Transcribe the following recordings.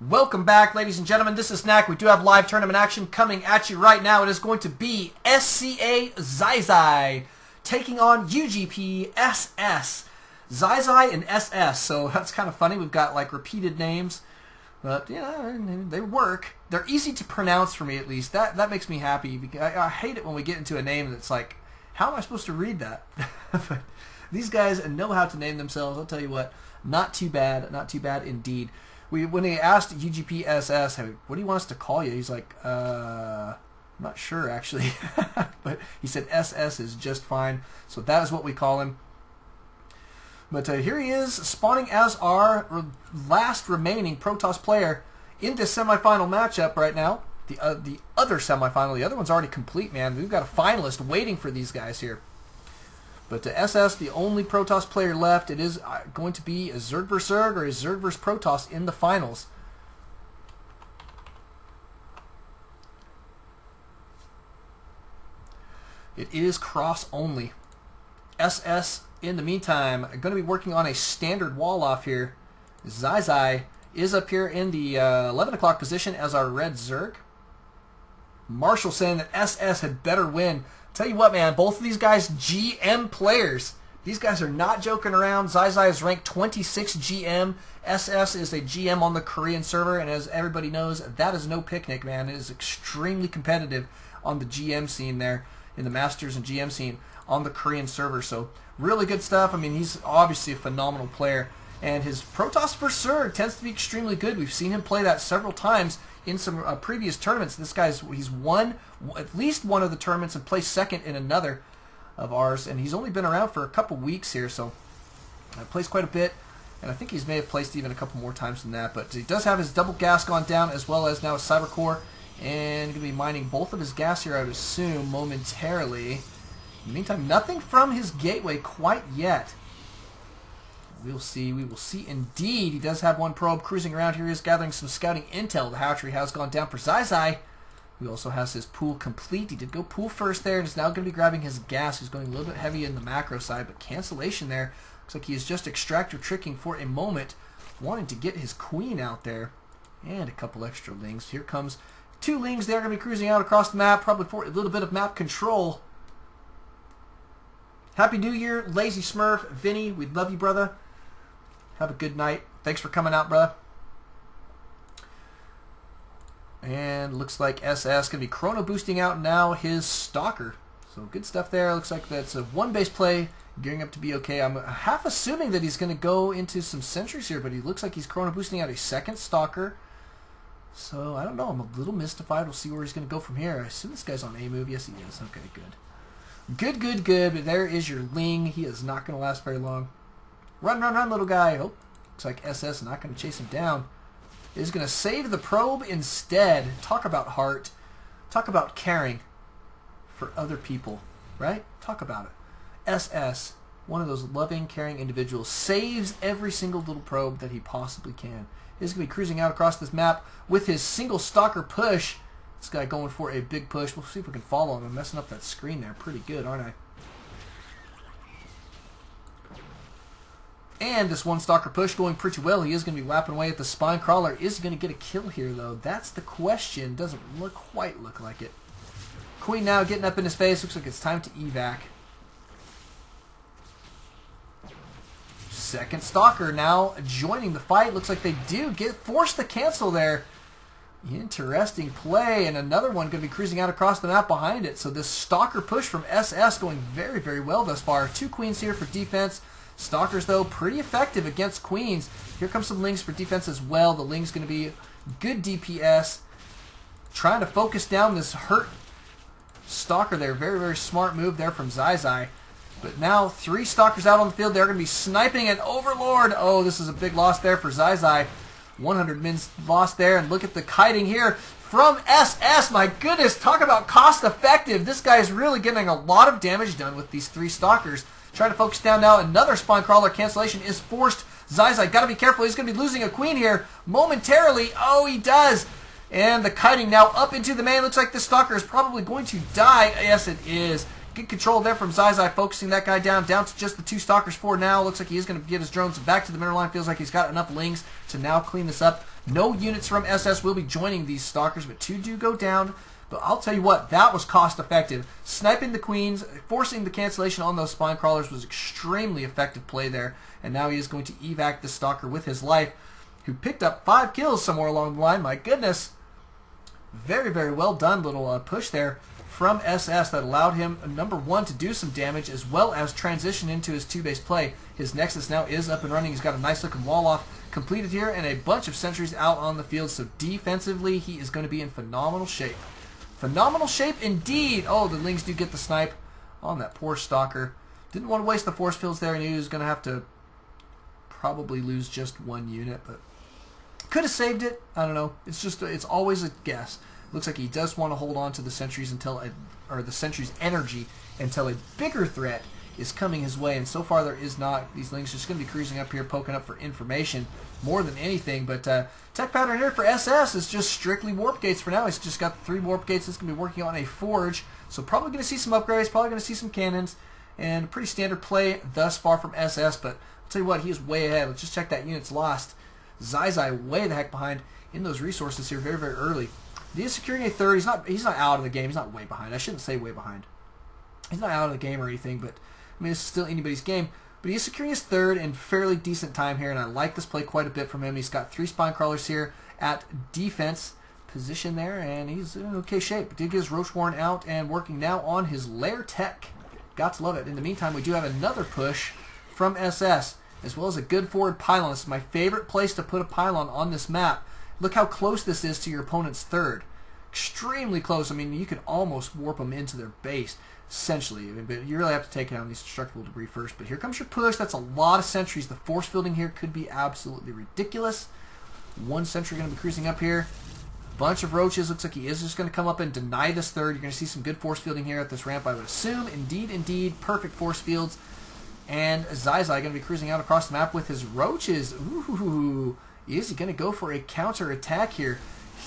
Welcome back, ladies and gentlemen. This is Snack. We do have live tournament action coming at you right now. It is going to be SCAZaiZai taking on uGpSS ZvP and SS. So that's kind of funny. We've got like repeated names, but yeah, they work. They're easy to pronounce for me, at least. That makes me happy. I hate it when we get into a name that's like, how am I supposed to read that? But these guys know how to name themselves. I'll tell you what, not too bad indeed. When he asked uGpSS, hey, what do you want us to call you? He's like, I'm not sure actually. But he said SS is just fine. So that is what we call him. But here he is, spawning as our last remaining Protoss player in this semifinal matchup right now. The other semifinal, the other one's already complete, man. We've got a finalist waiting for these guys here. But to SS, the only Protoss player left, it is going to be a Zerg vs. Zerg or a Zerg vs. Protoss in the finals. It is cross only. SS, in the meantime, going to be working on a standard wall off here. ZvP is up here in the 11 o'clock position as our red Zerg. Marshall saying that SS had better win. Tell you what, man, both of these guys GM players. These guys are not joking around. ZvP is ranked 26 GM. SS is a GM on the Korean server, and as everybody knows, that is no picnic, man. It is extremely competitive on the GM scene there, in the Masters and GM scene on the Korean server. So really good stuff. I mean, he's obviously a phenomenal player, and his Protoss vs. Zerg tends to be extremely good. We've seen him play that several times in some previous tournaments. This he's won at least one of the tournaments and placed second in another of ours, and he's only been around for a couple weeks here, so plays quite a bit, and I think he's may have placed even a couple more times than that. But he does have his double gas gone down, as well as now a cyber core, and going to be mining both of his gas here, I would assume, momentarily. In the meantime, nothing from his gateway quite yet. We'll see. We will see indeed. He does have one probe cruising around here. He is gathering some scouting intel. The hatchery has gone down for ZvP. He also has his pool complete. He did go pool first there, and is now going to be grabbing his gas. He's going a little bit heavy in the macro side, but cancellation there. Looks like he is just extractor tricking for a moment, wanting to get his queen out there. And a couple extra lings. Here comes two lings. They're going to be cruising out across the map, probably for a little bit of map control. Happy New Year, Lazy Smurf, Vinny. We love you, brother. Have a good night. Thanks for coming out, brother. And looks like SS going to be chrono boosting out now his Stalker. So good stuff there. Looks like that's a one base play, gearing up to be okay. I'm half assuming that he's going to go into some sentries here, but he looks like he's chrono boosting out a second Stalker. So I don't know. I'm a little mystified. We'll see where he's going to go from here. I assume this guy's on A move. Yes, he is. Okay, good. Good. But there is your Ling. He is not going to last very long. Run, little guy. Oh, looks like SS not going to chase him down. Is going to save the probe instead. Talk about heart. Talk about caring for other people, right? Talk about it. SS, one of those loving, caring individuals, saves every single little probe that he possibly can. He's going to be cruising out across this map with his single Stalker push. This guy going for a big push. We'll see if we can follow him. I'm messing up that screen there pretty good, aren't I? And this one Stalker push going pretty well. He is going to be whapping away at the Spine Crawler. Is he going to get a kill here, though? That's the question. Doesn't quite look like it. Queen now getting up in his face. Looks like it's time to evac. Second Stalker now joining the fight. Looks like they do force the cancel there. Interesting play. And another one going to be cruising out across the map behind it. So this Stalker push from SS going very, very well thus far. Two Queens here for defense. Stalkers, though, pretty effective against Queens. Here comes some Lings for defense as well. The Ling's going to be good DPS. Trying to focus down this hurt Stalker there. Very, very smart move there from ZvP. But now 3 Stalkers out on the field. They're going to be sniping an Overlord. Oh, this is a big loss there for ZvP. 100 mins lost there. And look at the kiting here from SS. My goodness, talk about cost effective. This guy is really getting a lot of damage done with these 3 Stalkers. Trying to focus down now. Another Spine Crawler cancellation is forced. ZvP got to be careful. He's going to be losing a queen here momentarily. Oh, he does. And the kiting now up into the main. Looks like the Stalker is probably going to die. Yes, it is. Good control there from ZvP, focusing that guy down to just the 2 stalkers for now. Looks like he is going to get his drones back to the mineral line. Feels like he's got enough lings to now clean this up. No units from SS will be joining these stalkers, but 2 do go down. But I'll tell you what, that was cost effective. Sniping the queens, forcing the cancellation on those spine crawlers was extremely effective play there. And now he is going to evac the stalker with his life, who picked up 5 kills somewhere along the line. My goodness. Very, very well done little push there from SS that allowed him, number 1, to do some damage as well as transition into his 2-base play. His Nexus now is up and running. He's got a nice looking wall off completed here and a bunch of sentries out on the field. So defensively, he is going to be in phenomenal shape. Phenomenal shape indeed. Oh, the Lings do get the snipe on that poor stalker. Didn't want to waste the force fields there. He knew he was going to have to probably lose just 1 unit, but could have saved it. I don't know. It's always a guess. Looks like he does want to hold on to the sentries or the sentries' energy until a bigger threat is coming his way. And so far there is not. These Lings just going to be cruising up here, poking up for information more than anything. But tech pattern here for SS is just strictly warp gates for now. He's just got 3 warp gates. He's going to be working on a forge. So probably going to see some upgrades. Probably going to see some cannons. And pretty standard play thus far from SS. But I'll tell you what, he is way ahead. Let's just check that units lost. ZvP way the heck behind in those resources here very, very early. He is securing a 3rd. He's not out of the game. He's not way behind. I shouldn't say way behind. He's not out of the game or anything, but I mean, it's still anybody's game. But he is securing his 3rd in fairly decent time here, and I like this play quite a bit from him. He's got 3 spine crawlers here at defense position there, and he's in okay shape. Did get his Roach Warren out and working now on his lair tech. Got to love it. In the meantime, we do have another push from SS, as well as a good forward pylon. This is my favorite place to put a pylon on this map. Look how close this is to your opponent's 3rd. Extremely close. I mean, you could almost warp them into their base, essentially. I mean, but you really have to take down these destructible debris first. But here comes your push. That's a lot of sentries. The force fielding here could be absolutely ridiculous. 1 sentry going to be cruising up here. Bunch of roaches. Looks like he is just going to come up and deny this 3rd. You're going to see some good force fielding here at this ramp, I would assume. Indeed. Perfect force fields. And ZvP going to be cruising out across the map with his roaches. Ooh. Is he going to go for a counter attack here?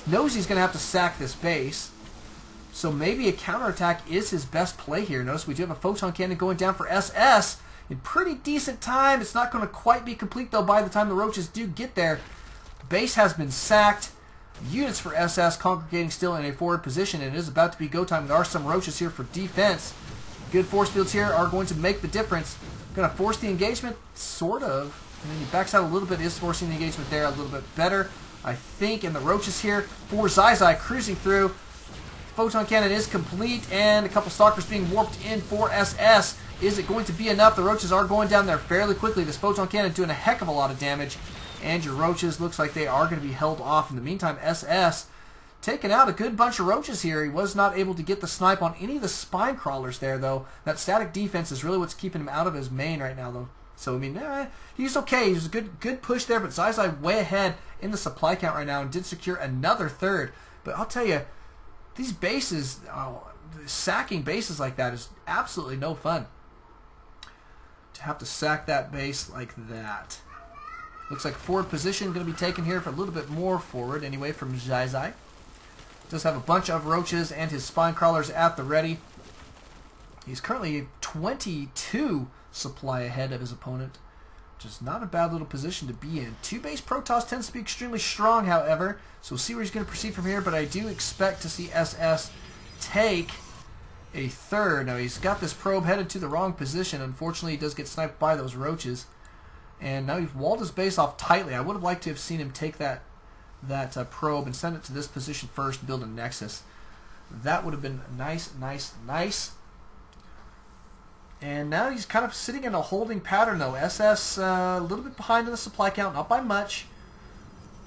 He knows he's going to have to sack this base. So maybe a counter attack is his best play here. Notice we do have a photon cannon going down for SS in pretty decent time. It's not going to quite be complete though by the time the roaches do get there. Base has been sacked. Units for SS congregating still in a forward position. And it is about to be go time. There are some roaches here for defense. Good force fields here are going to make the difference. Going to force the engagement, sort of. And then he backs out a little bit, is forcing the engagement there a little bit better, I think. And the roaches here for ZvP cruising through. Photon cannon is complete, and a couple stalkers being warped in for SS. Is it going to be enough? The roaches are going down there fairly quickly. This photon cannon doing a heck of a lot of damage. And your roaches looks like they are going to be held off. In the meantime, SS taking out a good bunch of roaches here. He was not able to get the snipe on any of the spine crawlers there, though. That static defense is really what's keeping him out of his main right now, though. So, I mean, he's okay. He's a good push there, but ZvP way ahead in the supply count right now and did secure another 3rd. But I'll tell you, these bases, sacking bases like that is absolutely no fun. To have to sack that base like that. Looks like forward position going to be taken here for a little bit more forward anyway from ZvP. Does have a bunch of roaches and his spine crawlers at the ready. He's currently 22 supply ahead of his opponent. Just not a bad little position to be in. 2-base Protoss tends to be extremely strong, however, so we'll see where he's going to proceed from here, but I do expect to see SS take a 3rd. Now, he's got this probe headed to the wrong position. Unfortunately, he does get sniped by those roaches. And now he's walled his base off tightly. I would have liked to have seen him take that probe and send it to this position first and build a Nexus. That would have been nice. And now he's kind of sitting in a holding pattern, though. SS a little bit behind in the supply count, not by much.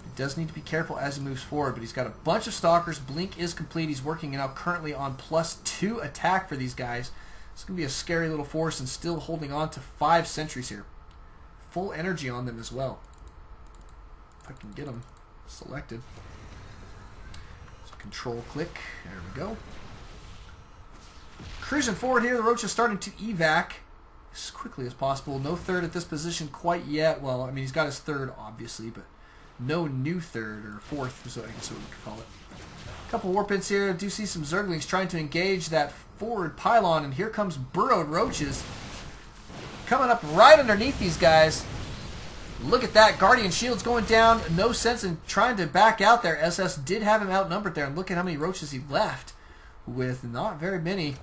He does need to be careful as he moves forward, but he's got a bunch of stalkers. Blink is complete. He's working now currently on +2 attack for these guys. It's going to be a scary little force and still holding on to 5 sentries here. Full energy on them as well. If I can get them selected. So control click. There we go. Cruising forward here, the roach is starting to evac as quickly as possible. No 3rd at this position quite yet. Well, I mean, he's got his 3rd, obviously, but no new third, or fourth, is what I guess what we could call it. A couple warp pits here. I do see some Zerglings trying to engage that forward pylon, and here comes burrowed roaches coming up right underneath these guys. Look at that. Guardian Shield's going down. No sense in trying to back out there. SS did have him outnumbered there, and look at how many roaches he left with not very many.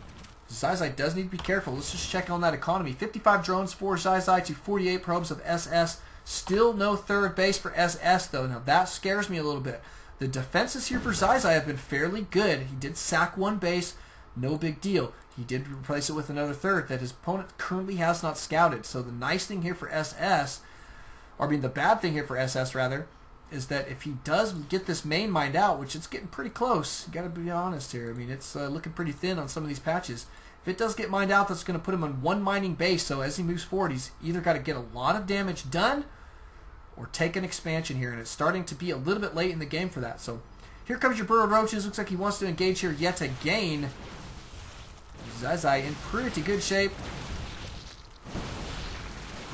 ZvP does need to be careful. Let's just check on that economy. 55 drones for ZvP to 48 probes of SS. Still no third base for SS, though. Now, that scares me a little bit. The defenses here for ZvP have been fairly good. He did sack one base. No big deal. He did replace it with another third that his opponent currently has not scouted. So the nice thing here for SS, or I mean the bad thing here for SS rather, is that if he does get this main mined out, which it's getting pretty close, you got to be honest here. I mean, it's looking pretty thin on some of these patches. If it does get mined out, that's going to put him on one mining base. So as he moves forward, he's either got to get a lot of damage done or take an expansion here, and it's starting to be a little bit late in the game for that. So here comes your burrowed roaches. Looks like he wants to engage here yet again. ZvP in pretty good shape.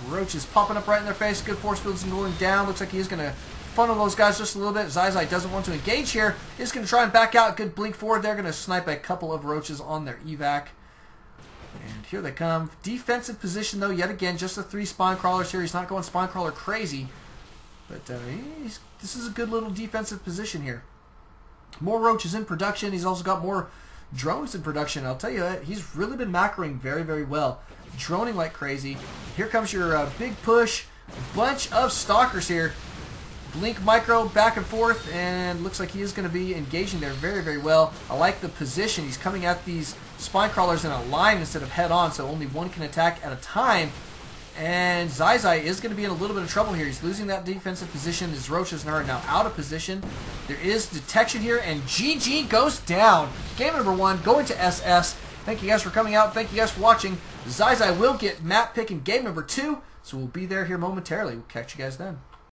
Roaches popping up right in their face. Good force fields going down. Looks like he is going to funnel those guys just a little bit. ZvP doesn't want to engage here. He's going to try and back out. Good blink forward. They're going to snipe a couple of roaches on their evac. And here they come. Defensive position, though, yet again. Just the 3 spine crawlers here. He's not going spine crawler crazy. But this is a good little defensive position here. More roaches in production. He's also got more drones in production. I'll tell you, he's really been macroing very, very well. Droning like crazy. Here comes your big push. Bunch of stalkers here. Blink micro back and forth, and looks like he is going to be engaging there very, very well. I like the position. He's coming at these spine crawlers in a line instead of head on, so only one can attack at a time. And ZvP is going to be in a little bit of trouble here. He's losing that defensive position. His roaches are now out of position. There is detection here, and GG goes down. Game number 1 going to SS. Thank you guys for coming out. Thank you guys for watching. ZvP will get map pick in game number 2, so we'll be there here momentarily. We'll catch you guys then.